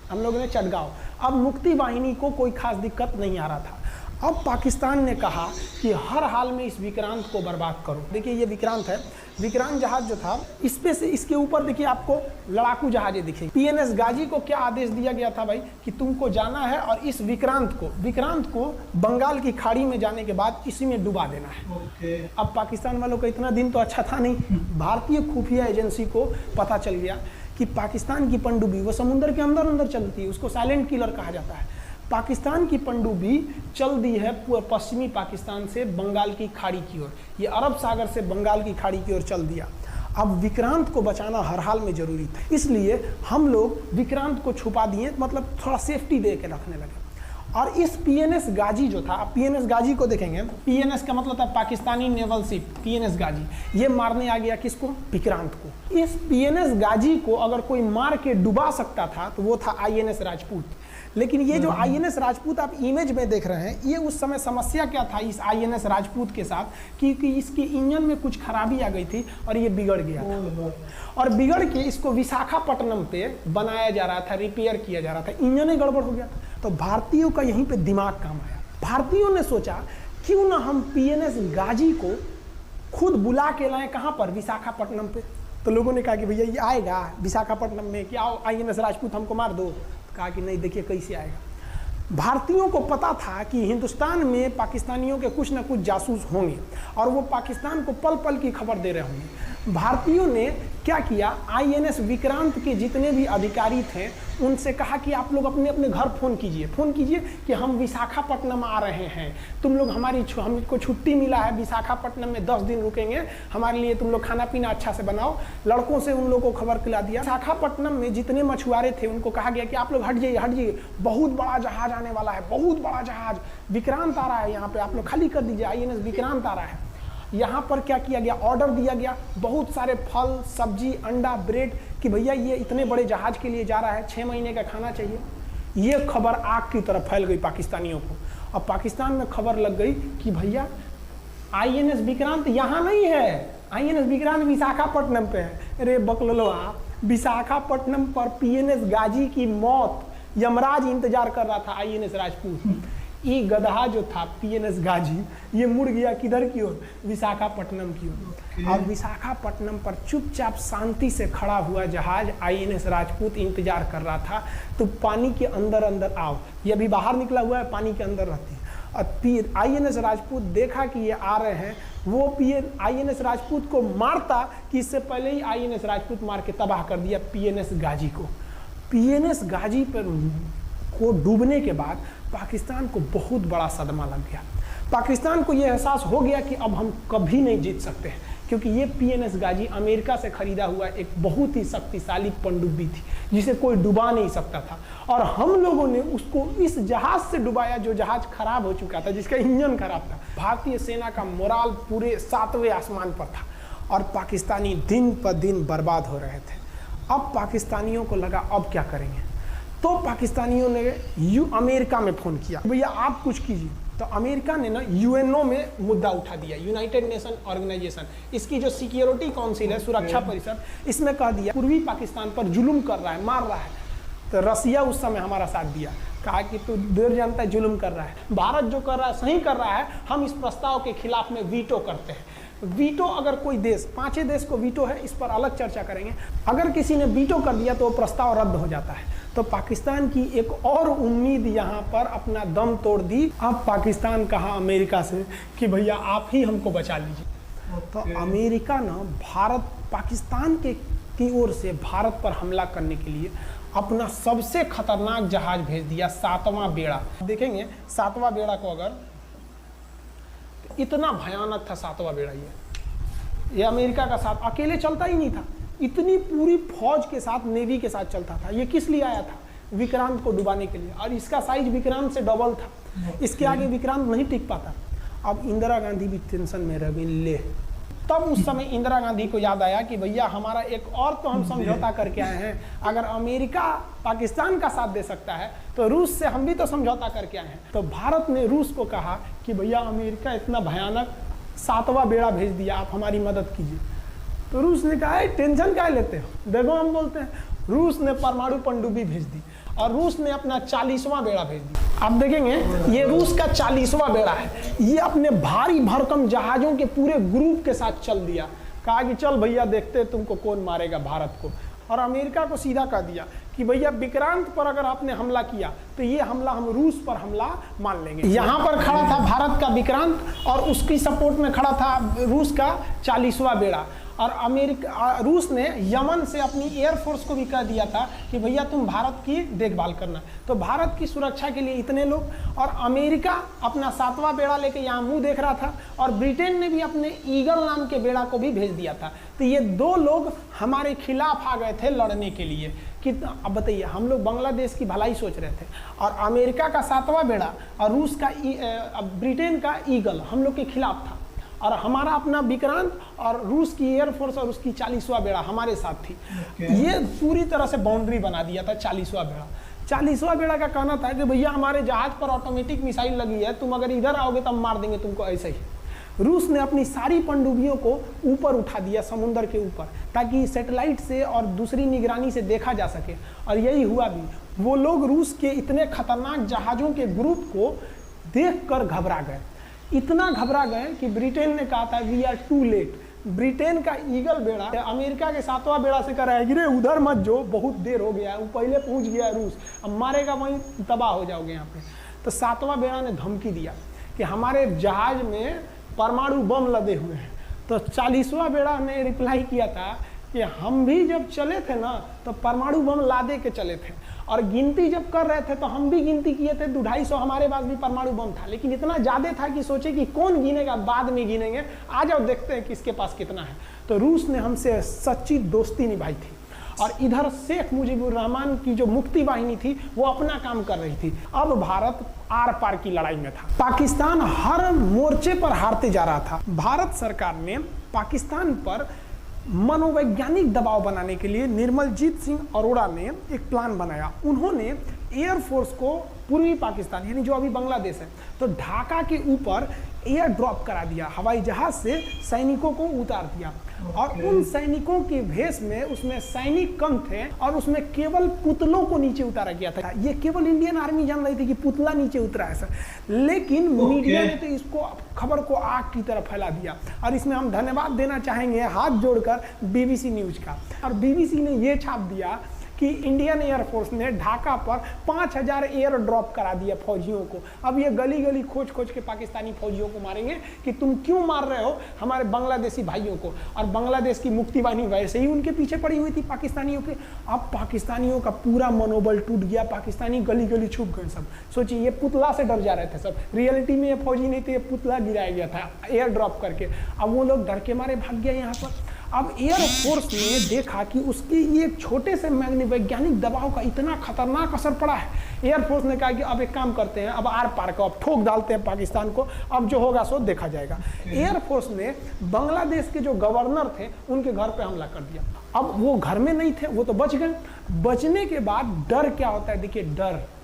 हम लोग ने चटगांव। अब मुक्ति वाहिनी को कोई खास दिक्कत नहीं आ रहा था। अब पाकिस्तान ने कहा कि हर हाल में इस विक्रांत को बर्बाद करो। देखिए ये विक्रांत है, विक्रांत जहाज जो था इस पे से इसके ऊपर देखिए आपको लड़ाकू जहाजें दिखेंगे। पीएनएस गाजी को क्या आदेश दिया गया था भाई कि तुमको जाना है और इस विक्रांत को बंगाल की खाड़ी में जाने के बाद इसी में डुबा देना है। अब पाकिस्तान वालों का इतना दिन तो अच्छा था नहीं, भारतीय खुफिया एजेंसी को पता चल गया कि पाकिस्तान की पनडुब्बी वो समुद्र के अंदर अंदर चलती है, उसको साइलेंट किलर कहा जाता है। पाकिस्तान की पनडुब्बी चल दी है पश्चिमी पाकिस्तान से बंगाल की खाड़ी की ओर, ये अरब सागर से बंगाल की खाड़ी की ओर चल दिया। अब विक्रांत को बचाना हर हाल में जरूरी था, इसलिए हम लोग विक्रांत को छुपा दिए, मतलब थोड़ा सेफ्टी दे के रखने लगे। और इस पीएनएस गाजी जो था, पीएनएस गाजी को देखेंगे, पीएनएस का मतलब था पाकिस्तानी नेवल शिप, पीएनएस गाजी, ये मारने आ गया किसको? विक्रांत को। इस पीएनएस गाजी को अगर कोई मार के डुबा सकता था तो वो था आईएनएस राजपूत। लेकिन ये जो आईएनएस राजपूत आप इमेज में देख रहे हैं, ये उस समय समस्या क्या था इस आईएनएस राजपूत के साथ कि इसके इंजन में कुछ खराबी आ गई थी और ये बिगड़ गया था। और बिगड़ के इसको विशाखापट्टनम पे बनाया जा रहा था, रिपेयर किया जा रहा था, इंजन ही गड़बड़ हो गया था। तो भारतीयों का यहीं पे दिमाग काम आया। भारतीयों ने सोचा क्यों ना हम पीएनएस गाजी को खुद बुला के लाएं, कहाँ पर? विशाखापट्टनम पे। तो लोगों ने कहा कि भैया ये आएगा विशाखापट्टनम में, कि आओ आईएनएस राजपूत हमको मार दो। कहा कि नहीं, देखिए कैसे आएगा। भारतीयों को पता था कि हिंदुस्तान में पाकिस्तानियों के कुछ ना कुछ जासूस होंगे और वो पाकिस्तान को पल पल की खबर दे रहे होंगे। भारतीयों ने क्या किया, आईएनएस विक्रांत के जितने भी अधिकारी थे उनसे कहा कि आप लोग अपने अपने घर फ़ोन कीजिए कि हम विशाखापट्टनम आ रहे हैं, तुम लोग हमको छुट्टी मिला है, विशाखापट्टनम में 10 दिन रुकेंगे, हमारे लिए तुम लोग खाना पीना अच्छा से बनाओ। लड़कों से उन लोगों को खबर खिला दिया। विशाखापट्टनम में जितने मछुआरे थे उनको कहा गया कि आप लोग हट जाइए, बहुत बड़ा जहाज आने वाला है, बहुत बड़ा जहाज विक्रांत आ रहा है, यहाँ पे आप लोग खाली कर दीजिए, आईएनएस विक्रांत आ रहा है। यहाँ पर क्या किया गया, ऑर्डर दिया गया, बहुत सारे फल, सब्जी, अंडा, ब्रेड, कि भैया ये इतने बड़े जहाज के लिए जा रहा है, 6 महीने का खाना चाहिए। ये खबर आग की तरह फैल गई पाकिस्तानियों को। अब पाकिस्तान में खबर लग गई कि भैया आईएनएस विक्रांत यहाँ नहीं है, आईएनएस विक्रांत विशाखापट्टनम पे है। अरे बकलोलवा, विशाखापट्टनम पर पीएनएस गाजी की मौत यमराज इंतजार कर रहा था आईएनएस राजपूत। ये गधा जो था पीएनएस गाजी, ये मुड़ गया किधर की ओर? विशाखापट्टनम की ओर। और विशाखापट्टनम पर चुपचाप शांति से खड़ा हुआ जहाज आईएनएस राजपूत इंतजार कर रहा था, तो पानी के अंदर अंदर आओ। ये अभी बाहर निकला हुआ है, पानी के अंदर रहती है। और आईएनएस राजपूत देखा कि ये आ रहे हैं, वो आईएनएस राजपूत को मारता कि इससे पहले ही आईएनएस राजपूत मार के तबाह कर दिया पीएनएस गाजी को। पीएनएस गाजी पर को डूबने के बाद पाकिस्तान को बहुत बड़ा सदमा लग गया। पाकिस्तान को यह एहसास हो गया कि अब हम कभी नहीं जीत सकते हैं, क्योंकि ये पीएनएस गाजी अमेरिका से खरीदा हुआ एक बहुत ही शक्तिशाली पनडुब्बी थी जिसे कोई डुबा नहीं सकता था। और हम लोगों ने उसको इस जहाज से डुबाया जो जहाज खराब हो चुका था, जिसका इंजन खराब था। भारतीय सेना का मोराल पूरे 7वें आसमान पर था और पाकिस्तानी दिन पर दिन बर्बाद हो रहे थे। अब पाकिस्तानियों को लगा अब क्या करेंगे, तो पाकिस्तानियों ने अमेरिका में फ़ोन किया, भैया आप कुछ कीजिए। तो अमेरिका ने ना यूएनओ में मुद्दा उठा दिया, यूनाइटेड नेशन ऑर्गेनाइजेशन, इसकी जो सिक्योरिटी काउंसिल है, सुरक्षा परिषद, इसमें कह दिया पूर्वी पाकिस्तान पर जुल्म कर रहा है, मार रहा है। तो रसिया उस समय हमारा साथ दिया, कहा कि तू देर जानता है जुल्म कर रहा है, भारत जो कर रहा है सही कर रहा है, हम इस प्रस्ताव के खिलाफ में वीटो करते हैं। वीटो अगर कोई देश, 5 देश को वीटो है, इस पर अलग चर्चा करेंगे, अगर किसी ने वीटो कर दिया तो वो प्रस्ताव रद्द हो जाता है। तो पाकिस्तान की एक और उम्मीद यहाँ पर अपना दम तोड़ दी। अब पाकिस्तान कहा अमेरिका से कि भैया आप ही हमको बचा लीजिए। तो अमेरिका ना पाकिस्तान की ओर से भारत पर हमला करने के लिए अपना सबसे खतरनाक जहाज भेज दिया, 7वां बेड़ा। देखेंगे 7वां बेड़ा को, अगर इतना भयानक था 7वां बेड़ा, ये अमेरिका का साथ अकेले चलता ही नहीं था, इतनी पूरी फौज के साथ, नेवी के साथ चलता था। ये किस लिए आया था? विक्रांत को डुबाने के लिए, और इसका साइज विक्रांत से डबल था, इसके आगे विक्रांत नहीं टिक पाता। अब इंदिरा गांधी भी टेंशन में रह गई। ले, तब उस समय इंदिरा गांधी को याद आया कि भैया हमारा एक और तो हम समझौता करके आए हैं, अगर अमेरिका पाकिस्तान का साथ दे सकता है तो रूस से हम भी तो समझौता करके आए हैं। तो भारत ने रूस को कहा कि भैया अमेरिका इतना भयानक 7वां बेड़ा भेज दिया, आप हमारी मदद कीजिए। तो रूस ने कहा टेंशन क्या लेते हो, देखो हम बोलते हैं। रूस ने परमाणु पनडुब्बी भेज दी। और रूस ने अपना 40वां बेड़ा भेज दिया। आप देखेंगे ये रूस का 40वां बेड़ा है। ये अपने भारी भरकम जहाजों के पूरे ग्रुप के साथ चल दिया, कहा कि चल भैया देखते तुमको कौन मारेगा भारत को। और अमेरिका को सीधा कह दिया कि भैया विक्रांत पर अगर आपने हमला किया तो ये हमला हम रूस पर हमला मान लेंगे। यहाँ पर खड़ा था भारत का विक्रांत और उसकी सपोर्ट में खड़ा था रूस का 40वां बेड़ा। और रूस ने यमन से अपनी एयरफोर्स को भी कह दिया था कि भैया तुम भारत की देखभाल करना। तो भारत की सुरक्षा के लिए इतने लोग, और अमेरिका अपना 7वां बेड़ा लेके यहाँ मुंह देख रहा था, और ब्रिटेन ने भी अपने ईगल नाम के बेड़ा को भी भेज दिया था। तो ये 2 लोग हमारे खिलाफ आ गए थे लड़ने के लिए कि अब बताइए, हम लोग बांग्लादेश की भलाई सोच रहे थे और अमेरिका का 7वां बेड़ा और रूस का ब्रिटेन का ईगल हम लोग के खिलाफ था, और हमारा अपना विक्रांत और रूस की एयरफोर्स और उसकी 40वां बेड़ा हमारे साथ थी। ये पूरी तरह से बाउंड्री बना दिया था 40वां बेड़ा। 40वां बेड़ा का कहना था कि भैया हमारे जहाज पर ऑटोमेटिक मिसाइल लगी है, तुम अगर इधर आओगे तो हम मार देंगे तुमको ऐसे ही। रूस ने अपनी सारी पनडुब्बियों को ऊपर उठा दिया समुद्र के ऊपर, ताकि सैटेलाइट से और दूसरी निगरानी से देखा जा सके, और यही हुआ भी। वो लोग रूस के इतने खतरनाक जहाज़ों के ग्रुप को देखकर घबरा गए, इतना घबरा गए कि ब्रिटेन ने कहा था we are too late. Britain का ईगल बेड़ा अमेरिका के 7वां बेड़ा से कह रहा है कि रे उधर मत जो, बहुत देर हो गया है, वो पहले पहुंच गया है रूस, अब मारेगा वहीं तबाह हो जाओगे यहाँ पे। तो 7वां बेड़ा ने धमकी दिया कि हमारे जहाज में परमाणु बम लदे हुए हैं। तो 40वां बेड़ा ने रिप्लाई किया था कि हम भी जब चले थे ना तो परमाणु बम लादे के चले थे, और गिनती जब कर रहे थे तो हम भी गिनती किए थे 250 हमारे पास भी परमाणु बम था, लेकिन इतना ज़्यादा था कि सोचे कि कौन गिनेगा, बाद में गिनेंगे, आ जाओ देखते हैं किसके पास कितना है। तो रूस ने हमसे सच्ची दोस्ती निभाई थी, और इधर शेख मुजीबुर रहमान की जो मुक्ति वाहिनी थी वो अपना काम कर रही थी। अब भारत आर पार की लड़ाई में था। पाकिस्तान हर मोर्चे पर हारते जा रहा था। भारत सरकार ने पाकिस्तान पर मनोवैज्ञानिक दबाव बनाने के लिए निर्मलजीत सिंह अरोड़ा ने एक प्लान बनाया। उन्होंने एयरफोर्स को पूर्वी पाकिस्तान यानी जो अभी बांग्लादेश है तो ढाका के ऊपर एयर ड्रॉप करा दिया, हवाई जहाज से सैनिकों को उतार दिया। और उन सैनिकों के भेष में उसमें सैनिक कम थे और उसमें केवल पुतलों को नीचे उतारा गया था। ये केवल इंडियन आर्मी जान रही थी कि पुतला नीचे उतरा है सर, लेकिन मीडिया ने तो इसको खबर को आग की तरह फैला दिया। और इसमें हम धन्यवाद देना चाहेंगे हाथ जोड़कर BBC न्यूज का। और BBC ने ये छाप दिया कि इंडियन एयरफोर्स ने ढाका पर 5000 एयर ड्रॉप करा दिया फौजियों को। अब ये गली गली खोज खोज के पाकिस्तानी फौजियों को मारेंगे कि तुम क्यों मार रहे हो हमारे बांग्लादेशी भाइयों को। और बांग्लादेश की मुक्ति वाहिनी वैसे ही उनके पीछे पड़ी हुई थी पाकिस्तानियों के। अब पाकिस्तानियों का पूरा मनोबल टूट गया, पाकिस्तानी गली गली छुप गए सब। सोचिए ये पुतला से डर जा रहे थे सब, रियलिटी में ये फौजी नहीं थे, ये पुतला गिराया गया था एयर ड्रॉप करके। अब वो लोग डर के मारे भाग गए यहाँ पर। अब एयरफोर्स ने देखा कि उसकी ये छोटे से वैज्ञानिक दबाव का इतना खतरनाक असर पड़ा है। एयरफोर्स ने कहा कि अब एक काम करते हैं, अब आर पार को अब ठोक डालते हैं पाकिस्तान को, अब जो होगा सो देखा जाएगा। एयरफोर्स ने बांग्लादेश के जो गवर्नर थे उनके घर पे हमला कर दिया। अब वो घर में नहीं थे, वो तो बच गए। बचने के बाद डर क्या होता है, देखिए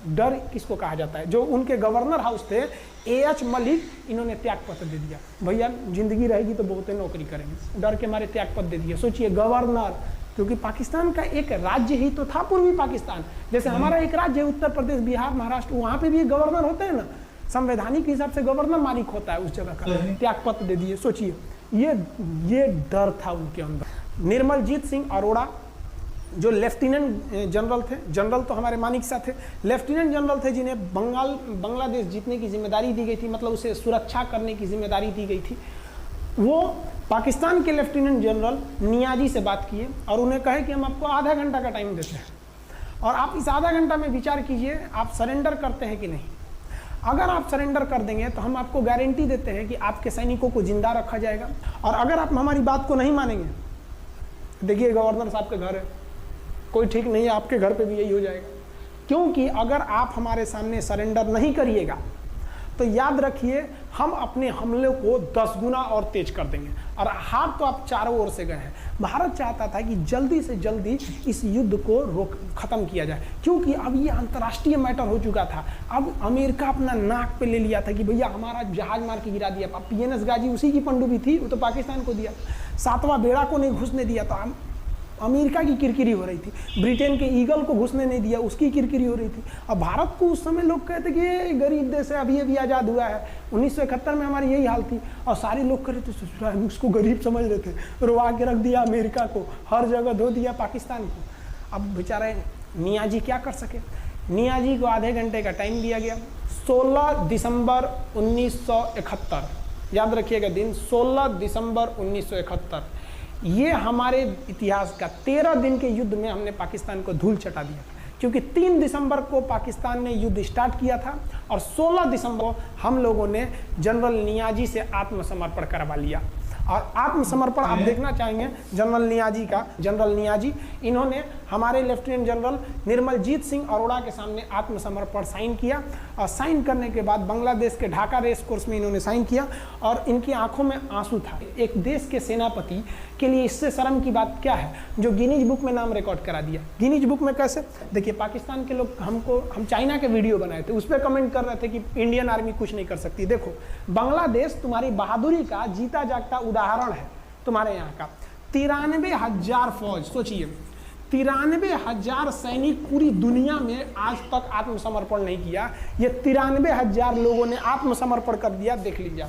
डर किसको कहा जाता है। जो उनके गवर्नर हाउस थे AH मलिक, इन्होंने त्याग पत्र दे दिया, भैया जिंदगी रहेगी तो बहुत नौकरी करेंगे, डर के मारे त्याग पत्र दे दिया। सोचिए गवर्नर, क्योंकि पाकिस्तान का एक राज्य ही तो था पूर्वी पाकिस्तान, जैसे हमारा एक राज्य है उत्तर प्रदेश, बिहार, महाराष्ट्र, वहाँ पे भी गवर्नर होते हैं ना, संवैधानिक हिसाब से गवर्नर मालिक होता है उस जगह का। त्याग पत्र दे दिए। सोचिए ये डर था उनके अंदर। निर्मलजीत सिंह अरोड़ा जो लेफ्टिनेंट जनरल थे, जनरल तो हमारे मानिक शाह थे, लेफ्टिनेंट जनरल थे जिन्हें बांग्लादेश जीतने की जिम्मेदारी दी गई थी, मतलब उसे सुरक्षा करने की जिम्मेदारी दी गई थी। वो पाकिस्तान के लेफ्टिनेंट जनरल नियाजी से बात किए और उन्हें कहे कि हम आपको आधा घंटा का टाइम देते हैं और आप इस आधा घंटा में विचार कीजिए आप सरेंडर करते हैं कि नहीं। अगर आप सरेंडर कर देंगे तो हम आपको गारंटी देते हैं कि आपके सैनिकों को जिंदा रखा जाएगा, और अगर आप हमारी बात को नहीं मानेंगे, देखिए गवर्नर साहब के घर है, कोई ठीक नहीं है, आपके घर पे भी यही हो जाएगा। क्योंकि अगर आप हमारे सामने सरेंडर नहीं करिएगा तो याद रखिए हम अपने हमले को 10 गुना और तेज कर देंगे। और हाथ तो आप चारों ओर से गए हैं। भारत चाहता था कि जल्दी से जल्दी इस युद्ध को खत्म किया जाए, क्योंकि अब ये अंतर्राष्ट्रीय मैटर हो चुका था। अब अमेरिका अपना नाक पे ले लिया था कि भैया हमारा जहाज मार के गिरा दिया। PNS गाजी उसी की पनडुब्बी थी, वो तो पाकिस्तान को दिया। 7वां बेड़ा को नहीं घुसने दिया। तो अमेरिका की किरकिरी हो रही थी, ब्रिटेन के ईगल को घुसने नहीं दिया, उसकी किरकिरी हो रही थी। और भारत को उस समय लोग कहते कि ये गरीब देश है, अभी आज़ाद हुआ है। 1971 में हमारी यही हाल थी और सारे लोग कह रहे थे, हम उसको गरीब समझ रहे थे, रुआ के रख दिया अमेरिका को, हर जगह धो दिया पाकिस्तान को। अब बेचारे नियाजी क्या कर सके। नियाजी को आधे घंटे का टाइम दिया गया। 16 दिसंबर 1971, याद रखिएगा दिन, 16 दिसंबर 1971। ये हमारे इतिहास का 13 दिन के युद्ध में हमने पाकिस्तान को धूल चटा दिया, क्योंकि 3 दिसंबर को पाकिस्तान ने युद्ध स्टार्ट किया था और 16 दिसंबर को हम लोगों ने जनरल नियाजी से आत्मसमर्पण करवा लिया। और आत्मसमर्पण आप देखना चाहेंगे जनरल नियाजी का। जनरल नियाजी इन्होंने हमारे लेफ्टिनेंट जनरल निर्मलजीत सिंह अरोड़ा के सामने आत्मसमर्पण साइन किया और साइन करने के बाद बांग्लादेश के ढाका रेस कोर्स में इन्होंने साइन किया और इनकी आंखों में आंसू था। एक देश के सेनापति के लिए इससे शर्म की बात क्या है जो गिनीज बुक में नाम रिकॉर्ड करा दिया। गिनीज बुक में कैसे? देखिए, पाकिस्तान के लोग हम चाइना के वीडियो बनाए थे, उस पर कमेंट कर रहे थे कि इंडियन आर्मी कुछ नहीं कर सकती। देखो, बांग्लादेश तुम्हारी बहादुरी का जीता जागता उदाहरण है। तुम्हारे यहाँ का 93,000 फौज, सोचिए 93,000 सैनिक पूरी दुनिया में आज तक आत्मसमर्पण नहीं किया। ये 93,000 लोगों ने आत्मसमर्पण कर दिया। देख लीजिए,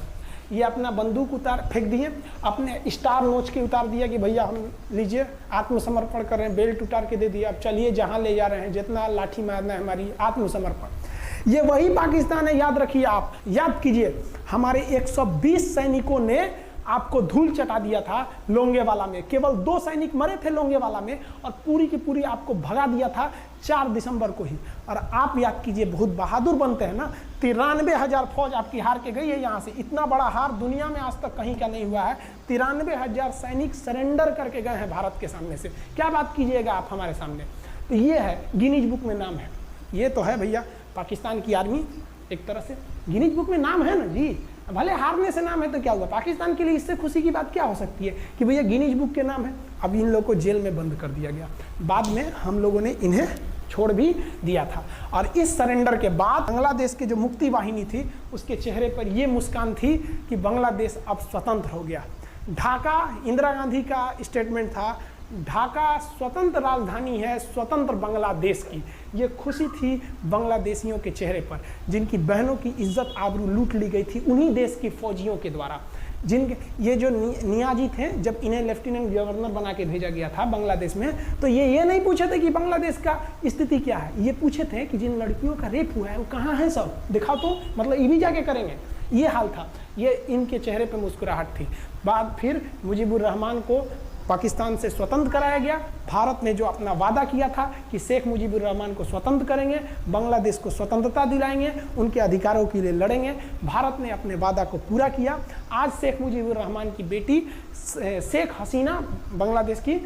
ये अपना बंदूक फेंक दिए, अपने स्टार नोच के उतार दिया कि भैया हम लीजिए आत्मसमर्पण कर रहे हैं, बेल्ट उतार के दे दिया, अब चलिए जहाँ ले जा रहे हैं, जितना लाठी मारना है हमारी, आत्मसमर्पण। ये वही पाकिस्तान है, याद रखिए। आप याद कीजिए, हमारे 120 सैनिकों ने आपको धूल चटा दिया था लोंगेवाला में। केवल 2 सैनिक मरे थे लोंगेवाला में और पूरी की पूरी आपको भगा दिया था 4 दिसंबर को ही। और आप याद कीजिए, बहुत बहादुर बनते हैं ना, 93,000 फौज आपकी हार के गई है यहाँ से। इतना बड़ा हार दुनिया में आज तक कहीं का नहीं हुआ है। 93,000 सैनिक सरेंडर करके गए हैं भारत के सामने से। क्या बात कीजिएगा आप हमारे सामने। तो ये है, गिनीज बुक में नाम है। ये तो है भैया पाकिस्तान की आर्मी, एक तरह से गिनीज बुक में नाम है ना जी। भले हारने से नाम है तो क्या हुआ, पाकिस्तान के लिए इससे खुशी की बात क्या हो सकती है कि भैया गिनीज बुक के नाम है। अब इन लोगों को जेल में बंद कर दिया गया, बाद में हम लोगों ने इन्हें छोड़ भी दिया था। और इस सरेंडर के बाद बांग्लादेश के जो मुक्ति वाहिनी थी उसके चेहरे पर ये मुस्कान थी कि बांग्लादेश अब स्वतंत्र हो गया। ढाका इंदिरा गांधी का स्टेटमेंट था, ढाका स्वतंत्र राजधानी है स्वतंत्र बांग्लादेश की। ये खुशी थी बांग्लादेशियों के चेहरे पर, जिनकी बहनों की इज्जत आबरू लूट ली गई थी उन्हीं देश के फौजियों के द्वारा। जिनके ये जो नियाजी थे, जब इन्हें लेफ्टिनेंट गवर्नर बना के भेजा गया था बांग्लादेश में, तो ये नहीं पूछे थे कि बांग्लादेश का स्थिति क्या है। ये पूछे थे कि जिन लड़कियों का रेप हुआ है वो कहाँ है, सब दिखाओ तो, मतलब ये भी जाके करेंगे। ये हाल था, ये इनके चेहरे पर मुस्कुराहट थी। बाद फिर मुजीबुर रहमान को पाकिस्तान से स्वतंत्र कराया गया। भारत ने जो अपना वादा किया था कि शेख मुजीबुर रहमान को स्वतंत्र करेंगे, बांग्लादेश को स्वतंत्रता दिलाएंगे, उनके अधिकारों के लिए लड़ेंगे, भारत ने अपने वादा को पूरा किया। आज शेख मुजीबुर रहमान की बेटी शेख हसीना बांग्लादेश की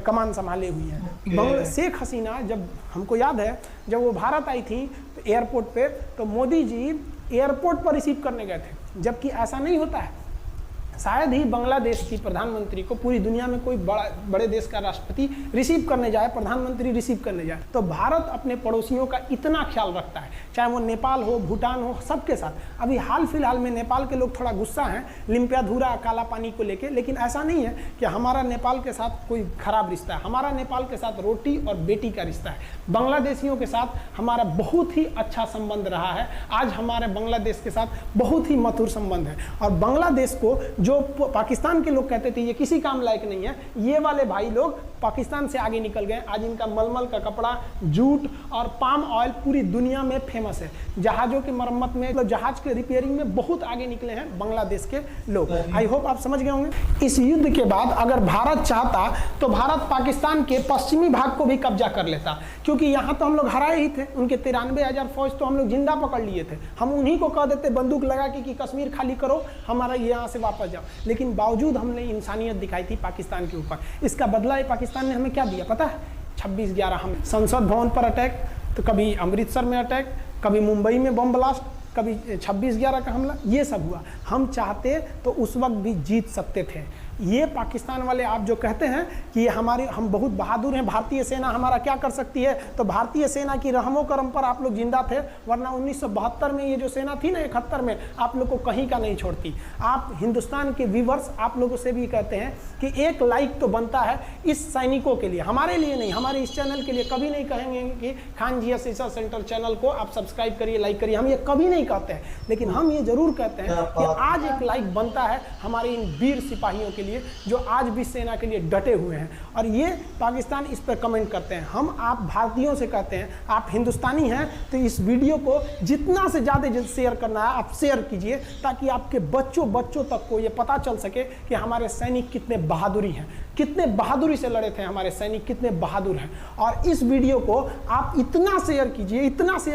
कमान संभाले हुई है। शेख हसीना, जब हमको याद है जब वो भारत आई थी तो एयरपोर्ट पे, तो मोदी जी एयरपोर्ट पर रिसीव करने गए थे, जबकि ऐसा नहीं होता है। शायद ही बांग्लादेश की प्रधानमंत्री को पूरी दुनिया में कोई बड़े देश का राष्ट्रपति रिसीव करने जाए, प्रधानमंत्री रिसीव करने जाए। तो भारत अपने पड़ोसियों का इतना ख्याल रखता है, चाहे वो नेपाल हो, भूटान हो, सबके साथ। अभी हाल फिलहाल में नेपाल के लोग थोड़ा गुस्सा हैं लिम्पियाधुरा काला पानी को लेके, लेकिन ऐसा नहीं है कि हमारा नेपाल के साथ कोई खराब रिश्ता है। हमारा नेपाल के साथ रोटी और बेटी का रिश्ता है। बांग्लादेशियों के साथ हमारा बहुत ही अच्छा संबंध रहा है। आज हमारे बांग्लादेश के साथ बहुत ही मधुर संबंध है। और बांग्लादेश को जो पाकिस्तान के लोग कहते थे ये किसी काम लायक नहीं है, ये वाले भाई लोग पाकिस्तान से आगे निकल गए। आज इनका मलमल का कपड़ा, जूट और पाम ऑयल पूरी दुनिया में फेमस है। जहाज़ों की मरम्मत में, मतलब जहाज के रिपेयरिंग में बहुत आगे निकले हैं बांग्लादेश के लोग। आई होप आप समझ गए होंगे। इस युद्ध के बाद अगर भारत चाहता तो भारत पाकिस्तान के पश्चिमी भाग को भी कब्जा कर लेता, क्योंकि यहाँ तो हम लोग हराए ही थे। उनके 93,000 फौज तो हम लोग जिंदा पकड़ लिए थे। हम उन्हीं को कह देते बंदूक लगा के कि कश्मीर खाली करो, हमारा यहाँ से वापस जाओ। लेकिन बावजूद हमने इंसानियत दिखाई थी पाकिस्तान के ऊपर। इसका बदला ये पाकिस्तान ने हमें क्या दिया पता है? 26/11 हम संसद भवन पर अटैक, तो कभी अमृतसर में अटैक, कभी मुंबई में बम ब्लास्ट, कभी 26/11 का हमला, ये सब हुआ। हम चाहते तो उस वक्त भी जीत सकते थे। ये पाकिस्तान वाले आप जो कहते हैं कि हम बहुत बहादुर हैं, भारतीय सेना हमारा क्या कर सकती है, तो भारतीय सेना की रहमो करम पर आप लोग जिंदा थे, वरना 1972 में ये जो सेना थी ना 71 में, आप लोग को कहीं का नहीं छोड़ती। आप हिंदुस्तान के व्यूवर्स आप लोगों से भी कहते हैं कि एक लाइक तो बनता है इस सैनिकों के लिए, हमारे लिए नहीं, हमारे इस चैनल के लिए कभी नहीं कहेंगे कि Khan GS research centre channel को आप सब्सक्राइब करिए, लाइक करिए, हम ये कभी नहीं कहते हैं, लेकिन हम ये जरूर कहते हैं कि आज एक लाइक बनता है हमारे इन वीर सिपाहियों के लिए जो आज भी सेना के लिए डटे हुए हैं। और ये पाकिस्तान इस पर कमेंट करते हैं। हम आप भारतीयों से कहते हैं, आप हिंदुस्तानी हैं तो इस वीडियो को जितना से ज़्यादा शेयर करना है आप शेयर कीजिए, ताकि आपके बच्चों तक को ये पता चल सके कि हमारे सैनिक कितने बहादुरी हैं, कितने बहादुरी से लड़े थे हमारे सैनिक, कितने बहादुर हैं। और इस वीडियो को आप इतना शेयर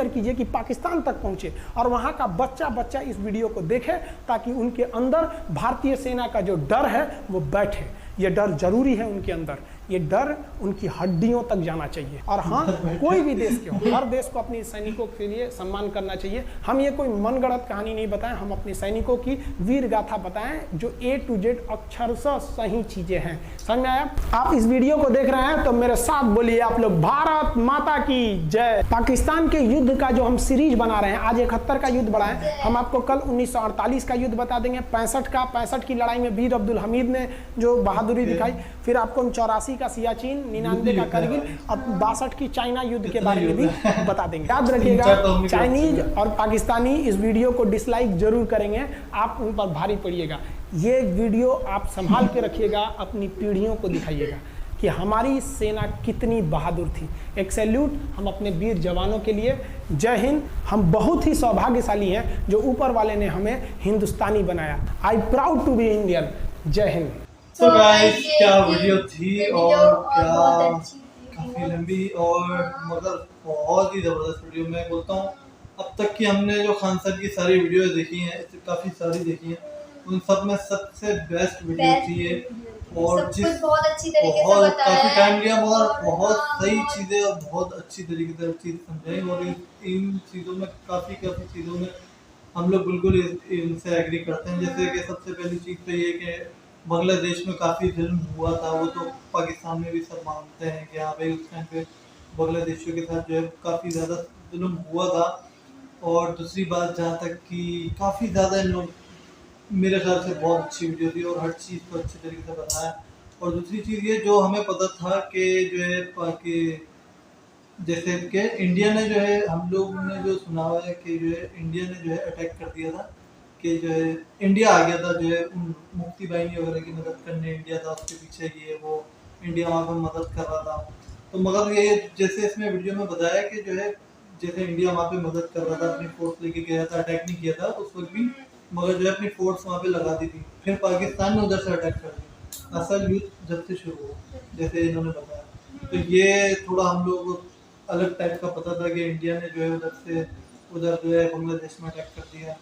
कीजिए कि पाकिस्तान तक पहुंचे और वहां का बच्चा इस वीडियो को देखे, ताकि उनके अंदर भारतीय सेना का जो डर है वो बैठे। ये डर जरूरी है उनके अंदर, ये डर उनकी हड्डियों तक जाना चाहिए। और हाँ, कोई भी देश के हो, हर देश को अपने सैनिकों के लिए सम्मान करना चाहिए। हम ये कोई मनगढ़ंत कहानी नहीं बताएं, हम अपने सैनिकों की वीर गाथा बताएं जो A to Z अक्षरशः सही चीजें हैं। समझ में आया? आप इस वीडियो को देख रहे हैं तो मेरे साथ बोलिए आप लोग, भारत माता की जय। पाकिस्तान के युद्ध का जो हम सीरीज बना रहे हैं, आज 71 का युद्ध बढ़ाएं, हम आपको कल 1948 का युद्ध बता देंगे, 65 की लड़ाई में वीर अब्दुल हमीद ने जो बहादुरी दिखाई, फिर आपको 84 का सियाचिन, 99 का करगिल और 62 की चाइना युद्ध के बारे में भी बता देंगे। याद रखिएगा, चाइनीज और पाकिस्तानी इस वीडियो को डिसलाइक जरूर करेंगे, आप उन पर भारी पड़िएगा। ये वीडियो आप संभाल के रखिएगा, अपनी पीढ़ियों को दिखाइएगा कि हमारी सेना कितनी बहादुर थी। एक सैल्यूट हम अपने वीर जवानों के लिए। जय हिंद। हम बहुत ही सौभाग्यशाली हैं जो ऊपर वाले ने हमें हिंदुस्तानी बनाया। I proud to be Indian. जय हिंद। तो गाइस क्या वीडियो थी और क्या काफी लंबी और मगर बहुत ही जबरदस्त वीडियो। मैं बोलता हूँ अब तक की हमने जो खान सर की सारी वीडियो देखी हैं, काफी सारी देखी हैं, उन सब में सबसे बेस्ट वीडियो थी ये। और जिस बहुत अच्छी तरीके से बहुत बताया काफी टाइम लिया, और बहुत सही चीजें और बहुत अच्छी तरीके से चीज समझाई। और इन चीजों में काफी चीजों में हम लोग बिल्कुल इनसे एग्री करते हैं। जैसे कि सबसे पहली चीज तो ये कि बांग्लादेश में काफ़ी जुल्म हुआ था, वो तो पाकिस्तान में भी सब मानते हैं कि हाँ भाई उस टाइम पे बांग्लादेशियों के साथ जो है काफ़ी ज़्यादा जुल्म हुआ था। और दूसरी बात जहाँ तक कि काफ़ी ज़्यादा इन लोग, मेरे ख्याल से बहुत अच्छी वीडियो थी और हर चीज़ को अच्छे तरीके से बताया। और दूसरी चीज़ ये जो हमें पता था कि जो है कि जैसे कि इंडिया ने जो है, हम लोग ने जो सुना हुआ है कि जो है इंडिया ने जो है अटैक कर दिया था, कि जो है इंडिया आ गया था जो है मुफ्ती बाहिनी वगैरह की मदद करने। इंडिया था उसके पीछे, ये वो इंडिया वहाँ पर मदद कर रहा था। तो मगर ये जैसे इसमें वीडियो में बताया कि जो है जैसे इंडिया वहाँ पे मदद कर रहा था, अपनी फोर्स लेके गया था, अटैक नहीं किया था उस वक्त भी, मगर जो है अपनी फोर्स वहाँ पे लगा दी थी। फिर पाकिस्तान ने उधर से अटैक कर दिया असल युद्ध जब से शुरू हुआ, जैसे इन्होंने बताया। तो ये थोड़ा हम लोग अलग टाइप का पता था कि इंडिया ने जो है उधर जो है बांग्लादेश में अटैक कर दिया।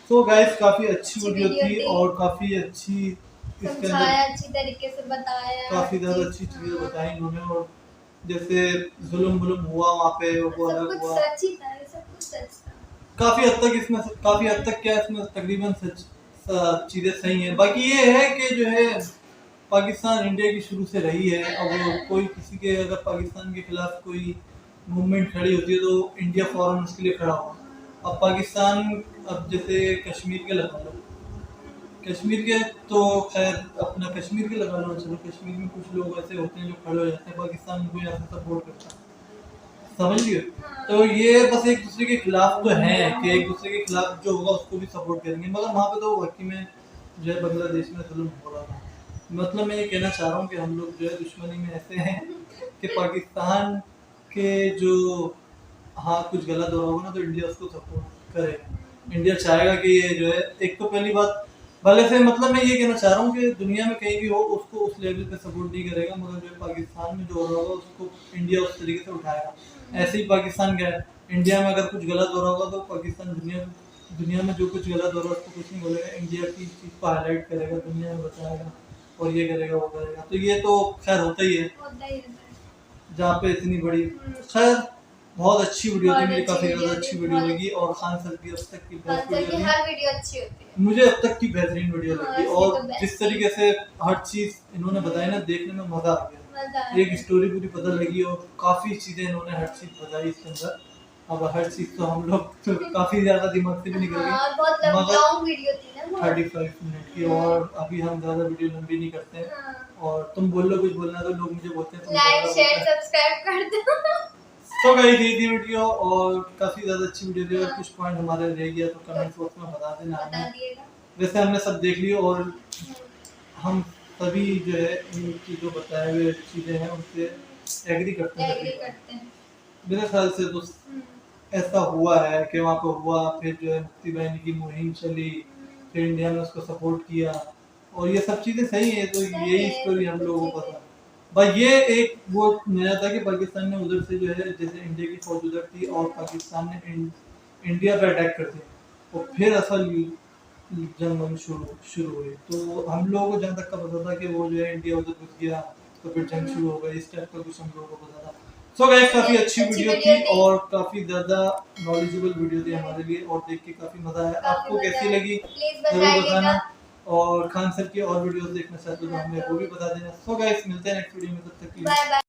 तो गाइस काफी अच्छी वीडियो थी और काफी अच्छी इसके अंदर अच्छी तरीके से बताया, काफी ज्यादा अच्छी चीजें बताई इन्होंने। और जैसे जुल्म हुआ वहाँ पे, वो अलग हुआ, सच ही था, सब कुछ सच था। काफी हद तक क्या इसमें तकरीबन सच चीजें सही हैं। बाकी ये है कि जो है पाकिस्तान इंडिया की शुरू से रही है। अब कोई किसी के अगर पाकिस्तान के खिलाफ कोई मूवमेंट खड़ी होती है तो इंडिया फौरन उसके लिए खड़ा हुआ। अब पाकिस्तान, अब जैसे कश्मीर के लगा लो, कश्मीर के तो खैर अपना कश्मीर के लगा लो, चलो कश्मीर में कुछ लोग ऐसे होते हैं जो खड़े हो जाते हैं, पाकिस्तान को यहाँ से सपोर्ट करता है, समझ लियो। तो ये बस एक दूसरे के खिलाफ तो है कि एक दूसरे के खिलाफ जो होगा उसको भी सपोर्ट करेंगे, मगर वहाँ पे तो वाकई में जो है बांग्लादेश में जुल्म हो रहा था। मतलब मैं ये कहना चाह रहा हूँ कि हम लोग जो है दुश्मनी में ऐसे हैं कि पाकिस्तान के जो कुछ गलत हो रहा होगा ना तो इंडिया उसको सपोर्ट करेगा। इंडिया चाहेगा कि ये जो है, एक तो पहली बात भले से, मतलब मैं ये कहना चाह रहा हूँ कि दुनिया में कहीं भी हो उसको उस लेवल पे सपोर्ट नहीं करेगा, मगर जो है पाकिस्तान में जो हो रहा होगा उसको इंडिया उस तरीके से उठाएगा। ऐसे ही पाकिस्तान क्या है, इंडिया में अगर कुछ गलत हो रहा होगा तो पाकिस्तान दुनिया में जो कुछ गलत हो रहा है उसको कुछ नहीं बोलेगा, इंडिया की चीज़ को हाईलाइट करेगा, दुनिया में बताएगा और ये करेगा वो करेगा। तो ये तो खैर होता ही है जहाँ पे इतनी बड़ी, खैर बहुत अच्छी वीडियो थी, बहुत मुझे अच्छी काफी ज्यादा वीडियो अच्छी थी, वीडियो बहुत लगी। और खान सर की अब तक की खान बेस्ट सर वीडियो की थी, हर वीडियो अच्छी होती है। मुझे अब तक की बेहतरीन वीडियो हाँ, लगी। इसकी और तो बेस्ट जिस तरीके से हर चीज इन्होंने बताई ना, देखने में मजा आ गया। मजा आ एक गया। स्टोरी पूरी पता लगी और काफी चीजें इन्होंने हर चीज बताई इसके अंदर। अब हर चीज तो हम लोग तो काफी ज्यादा दिमाग से भी निकल हाँ, गई, बहुत मगर लॉन्ग वीडियो थी ना वो। 35 मिनट की। और अभी हम ज्यादा वीडियो लंबी नहीं करते हैं। हाँ। और तुम बोल लो कुछ बोलना है तो लोग मुझे बोलते हैं तुम लाइक ज्यादा शेयर बोलते हो। सब्सक्राइब कर दो। तो गाइस ये थी वीडियो और काफी ज्यादा अच्छी वीडियो थी। और हाँ। कुछ पॉइंट हमारे रह गया तो कमेंट बॉक्स में बता देना बता हमें। दिएगा। वैसे हमने सब देख लिया और हम सभी जो है इन चीज़ों बताए हुए चीज़ें हैं उनसे एग्री करते हैं। एग्री करते हैं। मेरे ख्याल से तो ऐसा हुआ है कि वहाँ पे हुआ, फिर जो है मुक्ति बहन की मुहिम चली, फिर इंडिया ने उसको सपोर्ट किया और ये सब चीज़ें सही है। तो सही यही है, स्टोरी हम सब लोगों को ठीक है। पता। भाई ये एक वो नया था कि पाकिस्तान ने उधर से जो है, जैसे इंडिया की फौज उधर थी और पाकिस्तान ने इंडिया पे अटैक कर दिया और फिर असल जंग वंग शुरू हुई। तो हम लोगों को जहाँ तक का पता था कि वो जो है इंडिया उधर घुस गया तो फिर जंग शुरू हो गई, इस टाइप का कुछ हम लोगों को पता था। सो गाइस काफी अच्छी वीडियो थी और काफी ज्यादा नॉलेजेबल वीडियो थी हमारे लिए और देख के काफी मजा आया। आपको कैसी लगी प्लीज जरूर बताइएगा। बताना। और खान सर की और वीडियोस देखना चाहते हो तो हमें वो भी बता देना। सो गाइस मिलते हैं नेक्स्ट वीडियो में, तब तक के लिए बाय बाय।